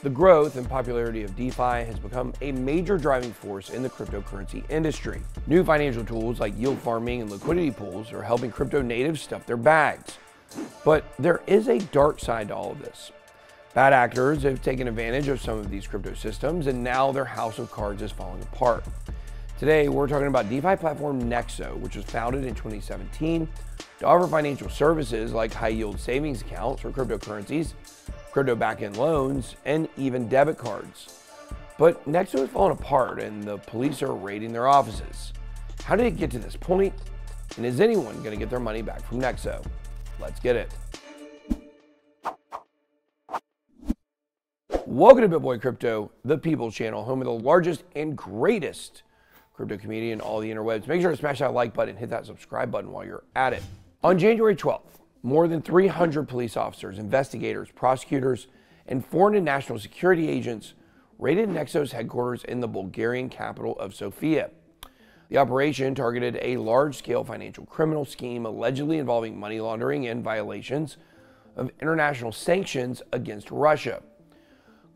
The growth and popularity of DeFi has become a major driving force in the cryptocurrency industry. New financial tools like yield farming and liquidity pools are helping crypto natives stuff their bags. But there is a dark side to all of this. Bad actors have taken advantage of some of these crypto systems, and now their house of cards is falling apart. Today, we're talking about DeFi platform Nexo, which was founded in 2017 to offer financial services like high-yield savings accounts for cryptocurrencies, crypto back-end loans, and even debit cards. But Nexo has fallen apart, and the police are raiding their offices. How did it get to this point? And is anyone going to get their money back from Nexo? Let's get it. Welcome to BitBoy Crypto, the People's Channel, home of the largest and greatest crypto community in all the interwebs. Make sure to smash that like button and hit that subscribe button while you're at it. On January 12th, more than 300 police officers, investigators, prosecutors, and foreign and national security agents raided Nexo's headquarters in the Bulgarian capital of Sofia. The operation targeted a large-scale financial criminal scheme allegedly involving money laundering and violations of international sanctions against Russia.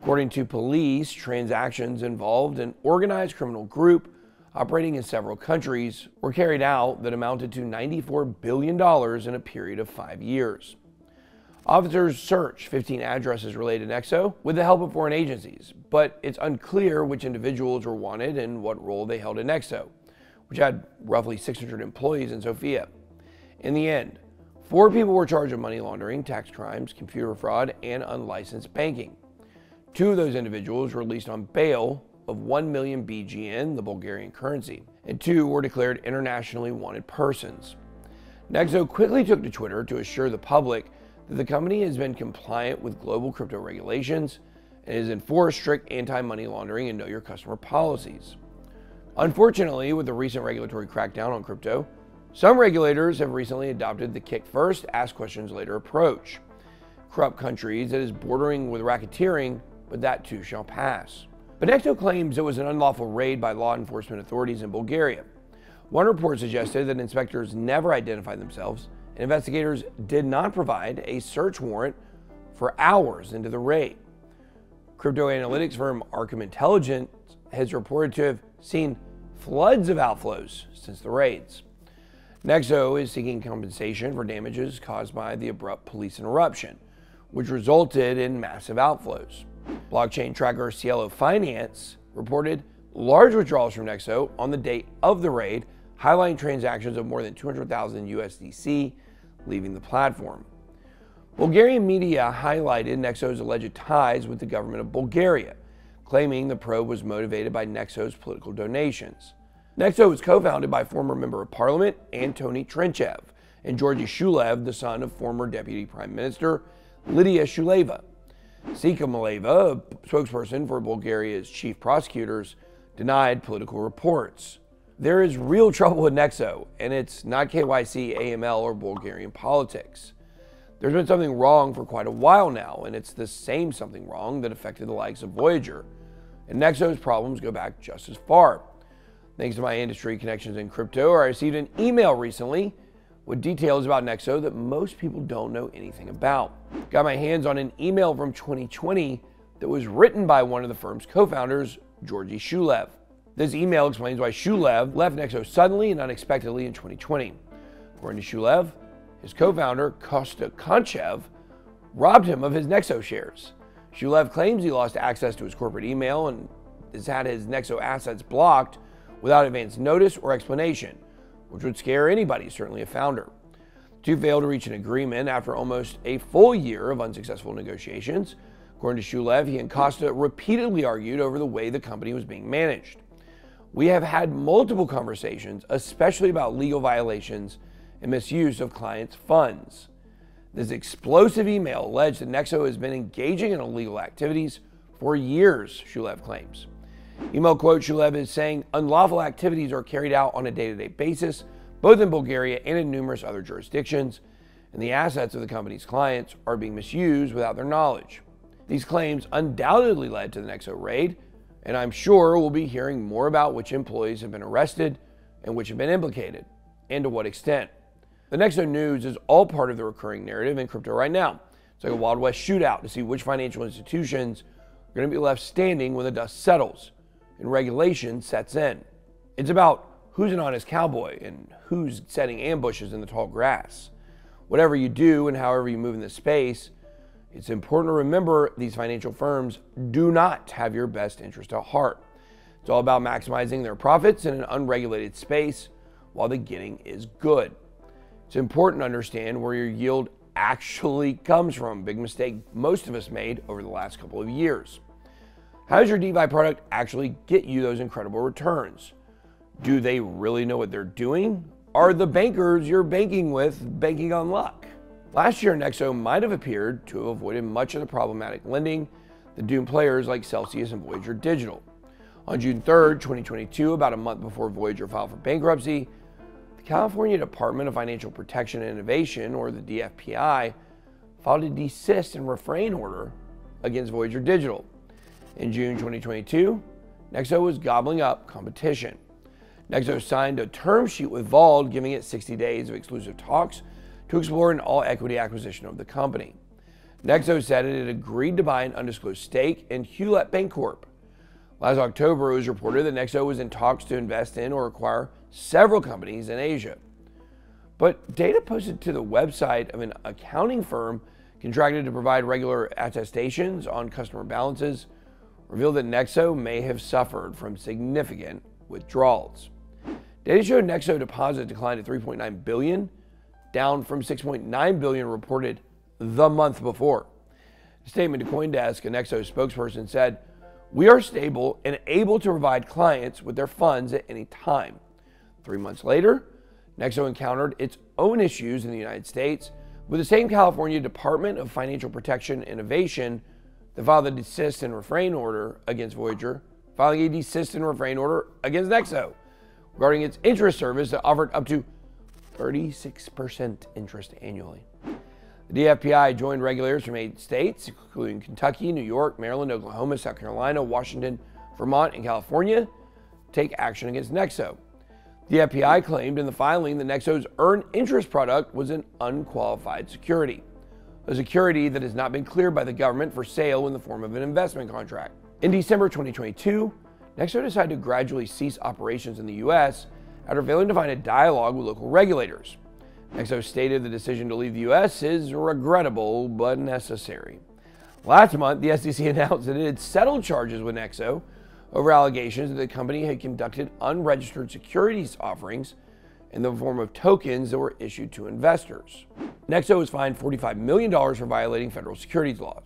According to police, transactions involved an organized criminal group operating in several countries were carried out that amounted to $94 billion in a period of 5 years. Officers searched 15 addresses related to Nexo with the help of foreign agencies, but it's unclear which individuals were wanted and what role they held at Nexo, which had roughly 600 employees in Sofia. In the end, 4 people were charged of money laundering, tax crimes, computer fraud, and unlicensed banking. 2 of those individuals were released on bail of 1 million BGN, the Bulgarian currency, and 2 were declared internationally wanted persons. Nexo quickly took to Twitter to assure the public that the company has been compliant with global crypto regulations and has enforced strict anti-money laundering and know your customer policies. Unfortunately, with the recent regulatory crackdown on crypto, some regulators have recently adopted the kick first, ask questions later approach. Corrupt countries that is bordering with racketeering, but that too shall pass. But Nexo claims it was an unlawful raid by law enforcement authorities in Bulgaria. One report suggested that inspectors never identified themselves, and investigators did not provide a search warrant for hours into the raid. Crypto analytics firm Arkham Intelligence has reported to have seen floods of outflows since the raids. Nexo is seeking compensation for damages caused by the abrupt police interruption, which resulted in massive outflows. Blockchain tracker Cielo Finance reported large withdrawals from Nexo on the date of the raid, highlighting transactions of more than 200,000 USDC leaving the platform. Bulgarian media highlighted Nexo's alleged ties with the government of Bulgaria, claiming the probe was motivated by Nexo's political donations. Nexo was co-founded by former Member of Parliament Antony Trenchev and Georgy Shulev, the son of former Deputy Prime Minister Lydia Shuleva. Sika Maleva, a spokesperson for Bulgaria's chief prosecutors, denied political reports. There is real trouble with Nexo, and it's not KYC, AML, or Bulgarian politics. There's been something wrong for quite a while now, and it's the same something wrong that affected the likes of Voyager. And Nexo's problems go back just as far. Thanks to my industry connections in crypto, I received an email recently with details about Nexo that most people don't know anything about. Got my hands on an email from 2020 that was written by one of the firm's co-founders, Georgy Shulev. This email explains why Shulev left Nexo suddenly and unexpectedly in 2020. According to Shulev, his co-founder, Kosta Konchev, robbed him of his Nexo shares. Shulev claims he lost access to his corporate email and has had his Nexo assets blocked without advance notice or explanation, which would scare anybody, certainly a founder. The 2 failed to reach an agreement after almost a full year of unsuccessful negotiations. According to Shulev, he and Costa repeatedly argued over the way the company was being managed. We have had multiple conversations, especially about legal violations and misuse of clients' funds. This explosive email alleged that Nexo has been engaging in illegal activities for years, Shulev claims. Email quote Shulev is saying unlawful activities are carried out on a day-to-day basis, both in Bulgaria and in numerous other jurisdictions, and the assets of the company's clients are being misused without their knowledge. These claims undoubtedly led to the Nexo raid, and I'm sure we'll be hearing more about which employees have been arrested and which have been implicated, and to what extent. The Nexo news is all part of the recurring narrative in crypto right now. It's like a Wild West shootout to see which financial institutions are going to be left standing when the dust settles and regulation sets in. It's about who's an honest cowboy and who's setting ambushes in the tall grass. Whatever you do and however you move in this space, it's important to remember these financial firms do not have your best interest at heart. It's all about maximizing their profits in an unregulated space while the getting is good. It's important to understand where your yield actually comes from. Big mistake most of us made over the last couple of years. How does your DeFi product actually get you those incredible returns? Do they really know what they're doing? Are the bankers you're banking with banking on luck? Last year, Nexo might have appeared to have avoided much of the problematic lending that doomed players like Celsius and Voyager Digital. On June 3rd, 2022, about a month before Voyager filed for bankruptcy, the California Department of Financial Protection and Innovation, or the DFPI, filed a desist and refrain order against Voyager Digital. In June 2022, Nexo was gobbling up competition. Nexo signed a term sheet with Vald, giving it 60 days of exclusive talks to explore an all-equity acquisition of the company. Nexo said it had agreed to buy an undisclosed stake in Hewlett Bancorp. Last October, it was reported that Nexo was in talks to invest in or acquire several companies in Asia. But data posted to the website of an accounting firm contracted to provide regular attestations on customer balances revealed that Nexo may have suffered from significant withdrawals. Data showed Nexo deposits declined to $3.9 billion, down from $6.9 billion reported the month before. A statement to CoinDesk, a Nexo spokesperson, said, "We are stable and able to provide clients with their funds at any time." 3 months later, Nexo encountered its own issues in the United States with the same California Department of Financial Protection and Innovation that filed a desist and refrain order against Voyager, filing a desist and refrain order against Nexo regarding its interest service that offered up to 36% interest annually. The DFPI joined regulators from 8 states, including Kentucky, New York, Maryland, Oklahoma, South Carolina, Washington, Vermont, and California, to take action against Nexo. The DFPI claimed in the filing that Nexo's earned interest product was an unqualified security, a security that has not been cleared by the government for sale in the form of an investment contract. In December 2022, Nexo decided to gradually cease operations in the U.S. after failing to find a dialogue with local regulators. Nexo stated the decision to leave the U.S. is regrettable but necessary. Last month, the SEC announced that it had settled charges with Nexo over allegations that the company had conducted unregistered securities offerings in the form of tokens that were issued to investors. Nexo was fined $45 million for violating federal securities laws.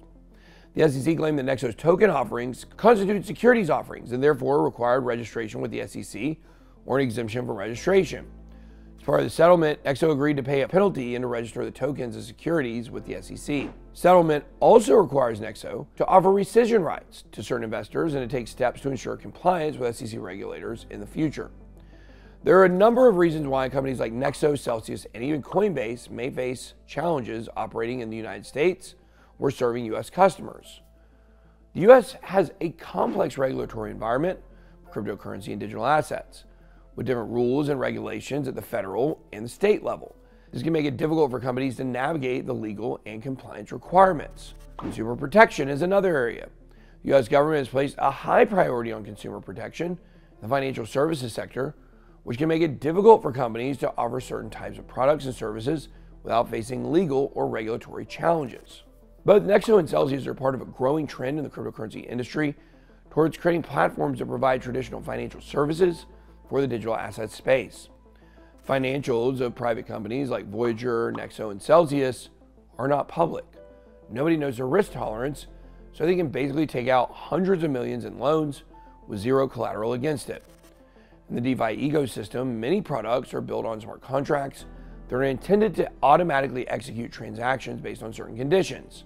The SEC claimed that Nexo's token offerings constituted securities offerings and therefore required registration with the SEC or an exemption from registration. As part of the settlement, Nexo agreed to pay a penalty and to register the tokens as securities with the SEC. Settlement also requires Nexo to offer rescission rights to certain investors and to take steps to ensure compliance with SEC regulators in the future. There are a number of reasons why companies like Nexo, Celsius, and even Coinbase may face challenges operating in the United States or serving U.S. customers. The U.S. has a complex regulatory environment for cryptocurrency and digital assets, with different rules and regulations at the federal and the state level. This can make it difficult for companies to navigate the legal and compliance requirements. Consumer protection is another area. The U.S. government has placed a high priority on consumer protection in the financial services sector, which can make it difficult for companies to offer certain types of products and services without facing legal or regulatory challenges. Both Nexo and Celsius are part of a growing trend in the cryptocurrency industry towards creating platforms that provide traditional financial services for the digital asset space. Financials of private companies like Voyager, Nexo, and Celsius are not public. Nobody knows their risk tolerance, so they can basically take out hundreds of millions in loans with zero collateral against it. In the DeFi ecosystem, many products are built on smart contracts that are intended to automatically execute transactions based on certain conditions.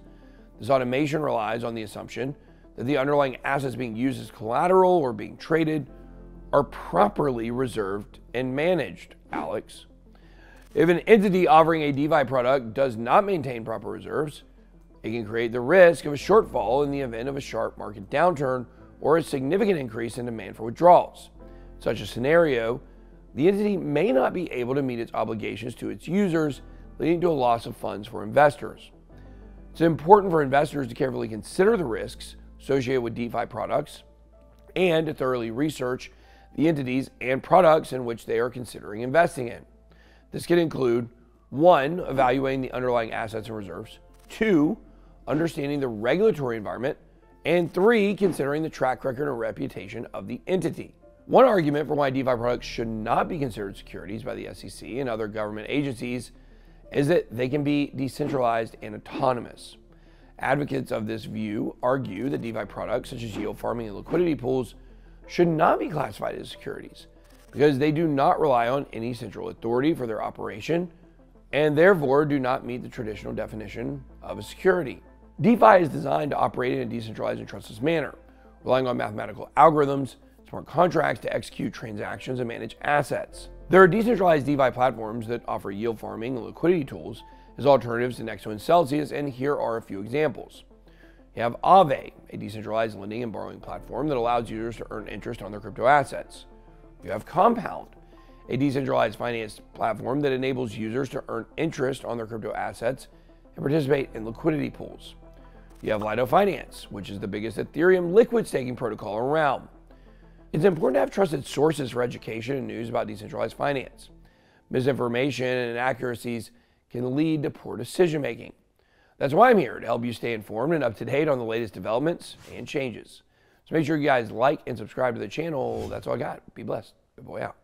This automation relies on the assumption that the underlying assets being used as collateral or being traded are properly reserved and managed, Alex. If an entity offering a DeFi product does not maintain proper reserves, it can create the risk of a shortfall in the event of a sharp market downturn or a significant increase in demand for withdrawals. In such a scenario, the entity may not be able to meet its obligations to its users, leading to a loss of funds for investors. It's important for investors to carefully consider the risks associated with DeFi products and to thoroughly research the entities and products in which they are considering investing in. This can include 1, evaluating the underlying assets and reserves, 2, understanding the regulatory environment, and 3, considering the track record and reputation of the entity. One argument for why DeFi products should not be considered securities by the SEC and other government agencies is that they can be decentralized and autonomous. Advocates of this view argue that DeFi products such as yield farming and liquidity pools should not be classified as securities because they do not rely on any central authority for their operation and therefore do not meet the traditional definition of a security. DeFi is designed to operate in a decentralized and trustless manner, relying on mathematical algorithms, smart contracts to execute transactions and manage assets. There are decentralized DeFi platforms that offer yield farming and liquidity tools as alternatives to Nexo and Celsius, and here are a few examples. You have Aave, a decentralized lending and borrowing platform that allows users to earn interest on their crypto assets. You have Compound, a decentralized finance platform that enables users to earn interest on their crypto assets and participate in liquidity pools. You have Lido Finance, which is the biggest Ethereum liquid staking protocol around. It's important to have trusted sources for education and news about decentralized finance. Misinformation and inaccuracies can lead to poor decision making. That's why I'm here, to help you stay informed and up to date on the latest developments and changes. So make sure you guys like and subscribe to the channel. That's all I got. Be blessed. Good boy out.